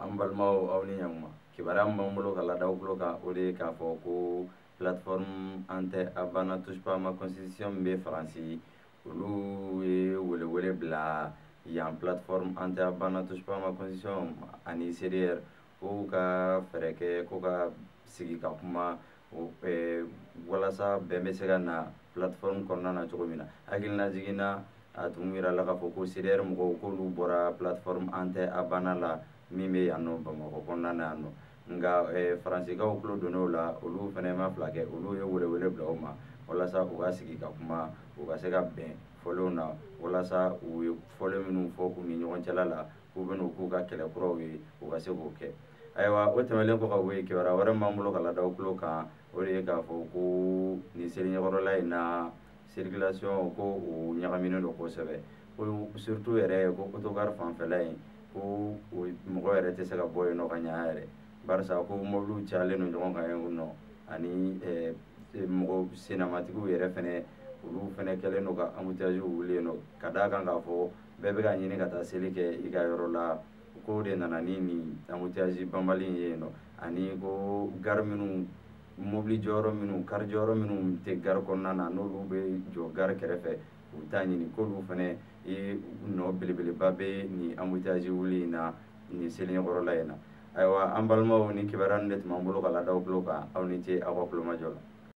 ambalmao awni nyangma kibaram bambulo kala dawkulo ka ode ka fo ko plateforme ante abana touche pas ma constitution be faransi ulu e wele bla yan plateforme ante abana touche pas ma constitution ani CDR ko ka fereke ko ka sigi ka kuma walasa bɛn bɛ se ka na plateforme kɔnɔna na cogo min na hakilina jiginna a tun yira la k'a fɔ ko CDR mɔgɔw k'olu bɔra plateforme an tɛ a banna la min bɛ yan nɔ Bamakɔ kɔnɔna na yan nɔ nka faransikaw tulo donn'o la olu fana ma fila kɛ olu ye wele bila o ma walasa u ka sigi ka kuma u ka se ka bɛn fɔlenw na walasa u ye fɔlen minnu fɔ u ni ɲɔgɔn cɛla la k'u bɛn'u k'u ka kɛlɛkuraw ye u ka se k'o kɛ ayiwa o tɛmɛnen kɔ ka bɔ yen kibaruya wɛrɛ min b'an bolo ka lada aw tulo kan o de ye k'a fɔ ko nin seliɲɛkɔrɔla in na circulation ko o ɲagaminen don kosɛbɛ ko surtout yɛrɛ ko autocar fanfɛla in ko mɔgɔ yɛrɛ tɛ se ka bɔ yen nɔ ka ɲa yɛrɛ barisa ko mobiliw cayalen don ɲɔgɔn kan yen nɔ ani mɔgɔ sennamatigiw yɛrɛ fɛnɛ olu fɛnɛ kɛlen don ka embouteillage wuli yen nɔ ka d'a kan k'a fɔ bɛɛ bɛ ka ɲini ka taa seli kɛ i ka yɔrɔ la ko de nana ni nin embouteillage banbali in ye yen nɔ ani ko gare minnu mobili jɔyɔrɔ minnu kari jɔyɔrɔ minnu tɛ gare kɔnɔna na n'olu bɛ jɔ gare kɛrɛfɛ u t'a ɲini k'olu fɛnɛ nɔ belebeleba bɛ nin embouteillage wuli in na nin seliɲɛkɔrɔla in na ayiwa an balimaw ni kibaruya ninnu de tun b'an bolo ka lada aw tulo kan aw ni ce aw ka kulomajɔ la